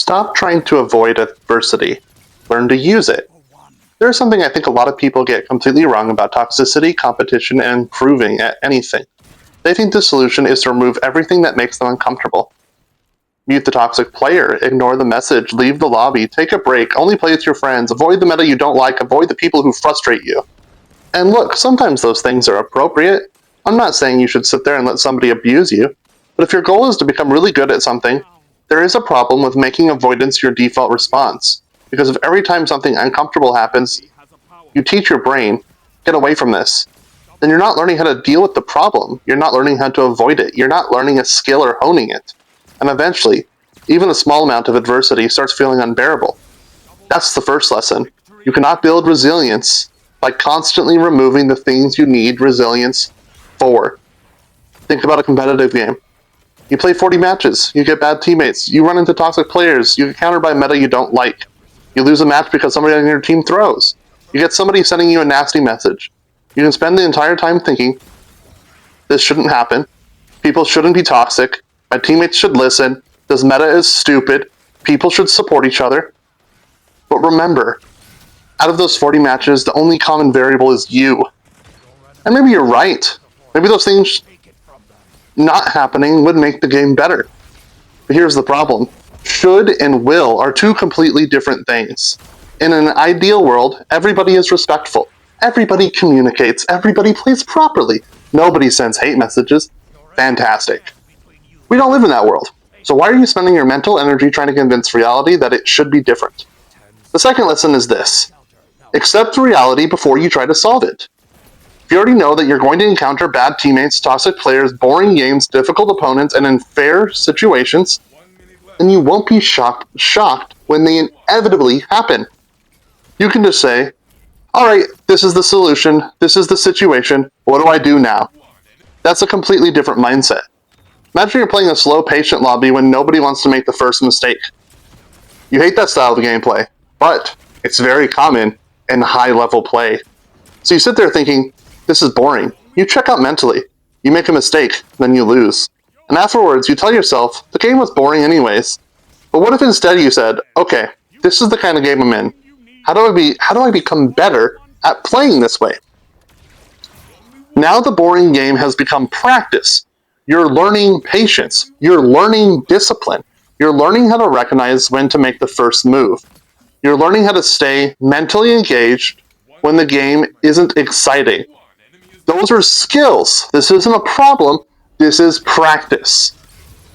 Stop trying to avoid adversity. Learn to use it. There's something I think a lot of people get completely wrong about toxicity, competition, and improving at anything. They think the solution is to remove everything that makes them uncomfortable. Mute the toxic player, ignore the message, leave the lobby, take a break, only play with your friends, avoid the meta you don't like, avoid the people who frustrate you. And look, sometimes those things are appropriate. I'm not saying you should sit there and let somebody abuse you, but if your goal is to become really good at something, there is a problem with making avoidance your default response. Because if every time something uncomfortable happens, you teach your brain, get away from this, then you're not learning how to deal with the problem. You're not learning how to avoid it. You're not learning a skill or honing it. And eventually, even a small amount of adversity starts feeling unbearable. That's the first lesson. You cannot build resilience by constantly removing the things you need resilience for. Think about a competitive game. You play 40 matches, you get bad teammates, you run into toxic players, you get countered by meta you don't like. You lose a match because somebody on your team throws. You get somebody sending you a nasty message. You can spend the entire time thinking, this shouldn't happen, people shouldn't be toxic, my teammates should listen, this meta is stupid, people should support each other. But remember, out of those 40 matches, the only common variable is you. And maybe you're right. Maybe those things not happening would make the game better. But here's the problem. Should and will are two completely different things. In an ideal world, everybody is respectful. Everybody communicates. Everybody plays properly. Nobody sends hate messages. Fantastic. We don't live in that world. So why are you spending your mental energy trying to convince reality that it should be different? The second lesson is this. Accept reality before you try to solve it. If you already know that you're going to encounter bad teammates, toxic players, boring games, difficult opponents, and unfair situations, then you won't be shocked when they inevitably happen. You can just say, alright, this is the solution, this is the situation, what do I do now? That's a completely different mindset. Imagine you're playing a slow, patient lobby when nobody wants to make the first mistake. You hate that style of gameplay, but it's very common in high-level play. So you sit there thinking, this is boring. You check out mentally. You make a mistake, then you lose. And afterwards, you tell yourself, the game was boring anyways. But what if instead you said, okay, this is the kind of game I'm in. How do I become better at playing this way? Now the boring game has become practice. You're learning patience. You're learning discipline. You're learning how to recognize when to make the first move. You're learning how to stay mentally engaged when the game isn't exciting. Those are skills. This isn't a problem. This is practice.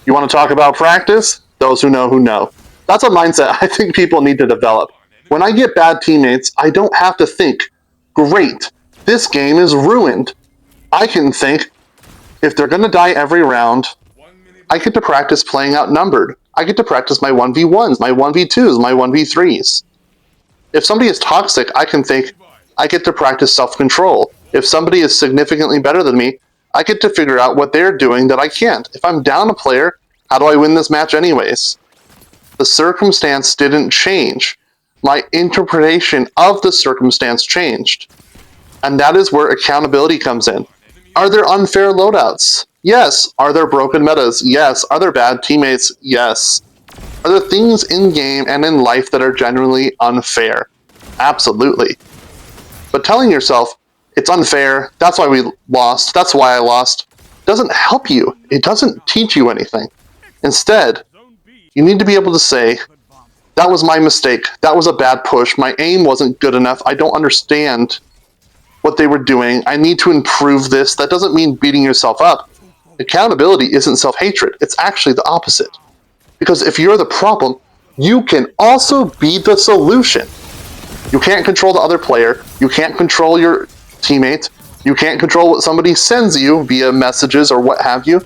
You want to talk about practice? Those who know. That's a mindset I think people need to develop. When I get bad teammates, I don't have to think, great, this game is ruined. I can think, if they're going to die every round, I get to practice playing outnumbered. I get to practice my 1v1s, my 1v2s, my 1v3s. If somebody is toxic, I can think, I get to practice self-control. If somebody is significantly better than me, I get to figure out what they're doing that I can't. If I'm down a player, how do I win this match anyways? The circumstance didn't change. My interpretation of the circumstance changed. And that is where accountability comes in. Are there unfair loadouts? Yes. Are there broken metas? Yes. Are there bad teammates? Yes. Are there things in-game and in life that are genuinely unfair? Absolutely. But telling yourself, it's unfair, that's why we lost, that's why I lost, doesn't help you. It doesn't teach you anything. Instead, you need to be able to say, that was my mistake, that was a bad push, my aim wasn't good enough, I don't understand what they were doing, I need to improve this. That doesn't mean beating yourself up. Accountability isn't self-hatred, it's actually the opposite. Because if you're the problem, you can also be the solution. You can't control the other player, you can't control your teammate, you can't control what somebody sends you via messages or what have you,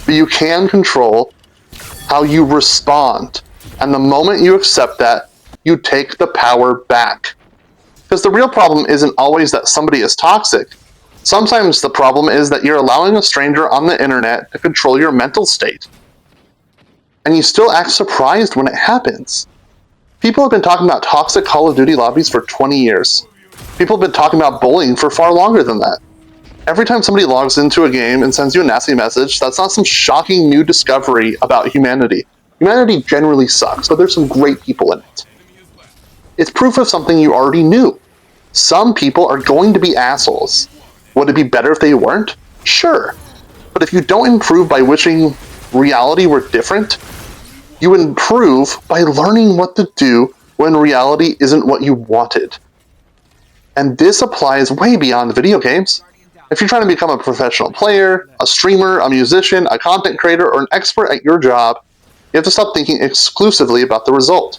but you can control how you respond. And the moment you accept that, you take the power back. Because the real problem isn't always that somebody is toxic. Sometimes the problem is that you're allowing a stranger on the internet to control your mental state. And you still act surprised when it happens. People have been talking about toxic Call of Duty lobbies for 20 years. People have been talking about bullying for far longer than that. Every time somebody logs into a game and sends you a nasty message, that's not some shocking new discovery about humanity. Humanity generally sucks, but there's some great people in it. It's proof of something you already knew. Some people are going to be assholes. Would it be better if they weren't? Sure. But if you don't improve by wishing reality were different, you improve by learning what to do when reality isn't what you wanted. And this applies way beyond video games. If you're trying to become a professional player, a streamer, a musician, a content creator, or an expert at your job, you have to stop thinking exclusively about the result.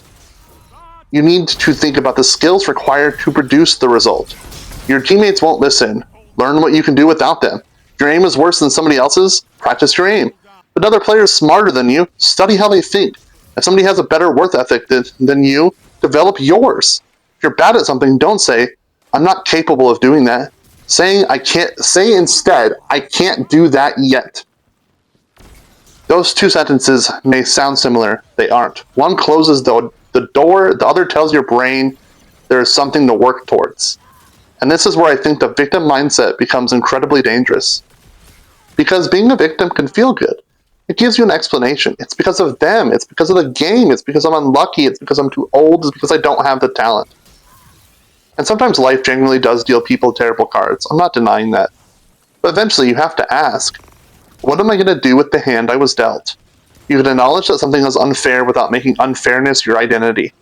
You need to think about the skills required to produce the result. Your teammates won't listen. Learn what you can do without them. If your aim is worse than somebody else's, practice your aim. If another player is smarter than you, study how they think. If somebody has a better work ethic than you, develop yours. If you're bad at something, don't say, I'm not capable of doing that. Say instead, I can't do that yet. Those two sentences may sound similar. They aren't. One closes the door, the other tells your brain there is something to work towards. And this is where I think the victim mindset becomes incredibly dangerous. Because being a victim can feel good. It gives you an explanation. It's because of them. It's because of the game. It's because I'm unlucky. It's because I'm too old. It's because I don't have the talent. And sometimes life genuinely does deal people terrible cards. I'm not denying that. But eventually you have to ask, what am I going to do with the hand I was dealt? You can acknowledge that something is unfair without making unfairness your identity.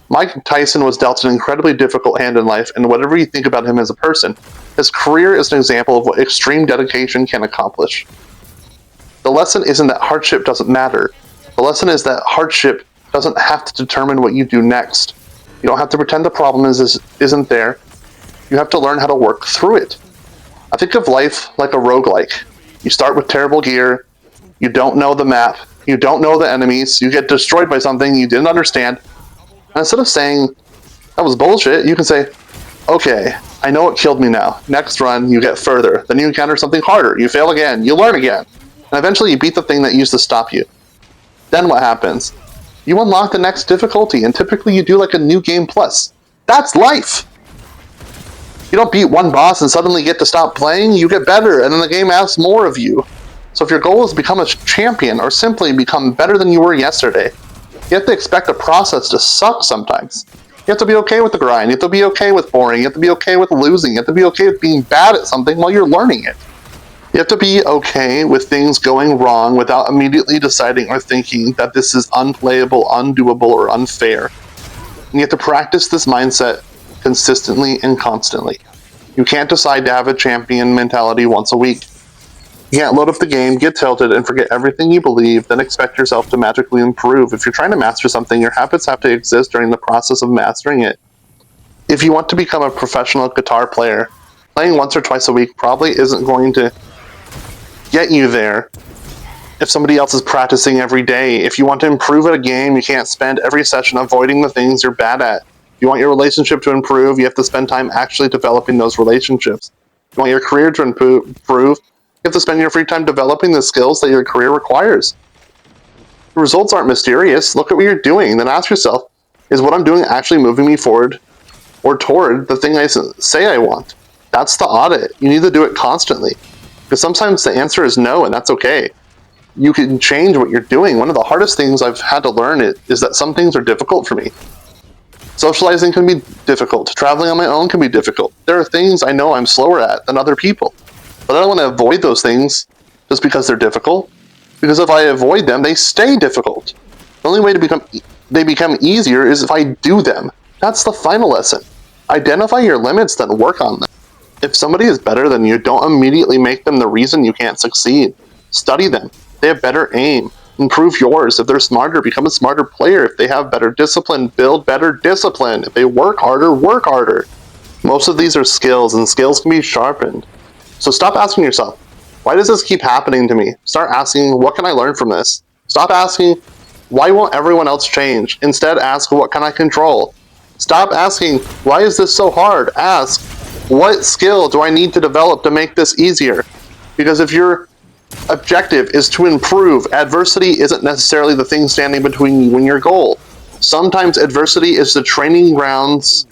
Mike Tyson was dealt an incredibly difficult hand in life, and whatever you think about him as a person, his career is an example of what extreme dedication can accomplish. The lesson isn't that hardship doesn't matter. The lesson is that hardship doesn't have to determine what you do next. You don't have to pretend the problem isn't there. You have to learn how to work through it. I think of life like a roguelike. You start with terrible gear, you don't know the map, you don't know the enemies, you get destroyed by something you didn't understand, and instead of saying, that was bullshit, you can say, okay, I know what killed me now. Next run, you get further. Then you encounter something harder, you fail again, you learn again, and eventually you beat the thing that used to stop you. Then what happens? You unlock the next difficulty, and typically you do like a new game plus. That's life! You don't beat one boss and suddenly get to stop playing, you get better, and then the game asks more of you. So if your goal is to become a champion, or simply become better than you were yesterday, you have to expect the process to suck sometimes. You have to be okay with the grind, you have to be okay with boring, you have to be okay with losing, you have to be okay with being bad at something while you're learning it. You have to be okay with things going wrong without immediately deciding or thinking that this is unplayable, undoable, or unfair. And you have to practice this mindset consistently and constantly. You can't decide to have a champion mentality once a week. You can't load up the game, get tilted, and forget everything you believe, then expect yourself to magically improve. If you're trying to master something, your habits have to exist during the process of mastering it. If you want to become a professional guitar player, playing once or twice a week probably isn't going to get you there if somebody else is practicing every day. If you want to improve at a game, you can't spend every session avoiding the things you're bad at. If you want your relationship to improve, you have to spend time actually developing those relationships. If you want your career to improve, you have to spend your free time developing the skills that your career requires. The results aren't mysterious. Look at what you're doing, then ask yourself, is what I'm doing actually moving me forward or toward the thing I say I want? That's the audit. You need to do it constantly. Because sometimes the answer is no, and that's okay. You can change what you're doing. One of the hardest things I've had to learn is that some things are difficult for me. Socializing can be difficult. Traveling on my own can be difficult. There are things I know I'm slower at than other people. But I don't want to avoid those things just because they're difficult. Because if I avoid them, they stay difficult. The only way they become easier is if I do them. That's the final lesson. Identify your limits, then work on them. If somebody is better than you, don't immediately make them the reason you can't succeed. Study them. They have better aim. Improve yours. If they're smarter, become a smarter player. If they have better discipline, build better discipline. If they work harder, work harder. Most of these are skills, and skills can be sharpened. So stop asking yourself, why does this keep happening to me? Start asking, what can I learn from this? Stop asking, why won't everyone else change? Instead, ask, what can I control? Stop asking, why is this so hard? Ask, what skill do I need to develop to make this easier? Because if your objective is to improve, adversity isn't necessarily the thing standing between you and your goal. Sometimes adversity is the training grounds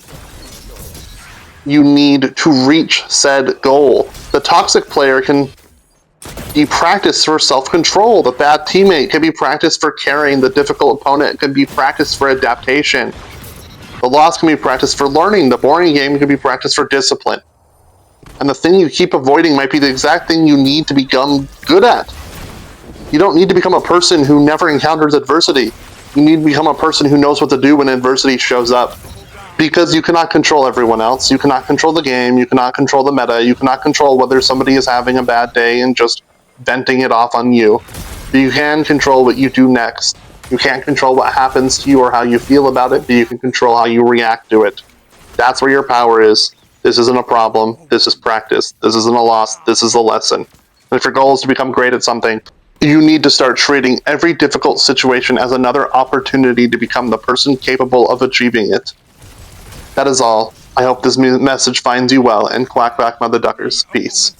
you need to reach said goal. The toxic player can be practiced for self-control. The bad teammate can be practiced for carrying. The difficult opponent can be practiced for adaptation. The loss can be practiced for learning. The boring game can be practiced for discipline. And the thing you keep avoiding might be the exact thing you need to become good at. You don't need to become a person who never encounters adversity. You need to become a person who knows what to do when adversity shows up. Because you cannot control everyone else. You cannot control the game. You cannot control the meta. You cannot control whether somebody is having a bad day and just venting it off on you. But you can control what you do next. You can't control what happens to you or how you feel about it, but you can control how you react to it. That's where your power is. This isn't a problem. This is practice. This isn't a loss. This is a lesson. And if your goal is to become great at something, you need to start treating every difficult situation as another opportunity to become the person capable of achieving it. That is all. I hope this message finds you well, and quack quack mother duckers. Peace.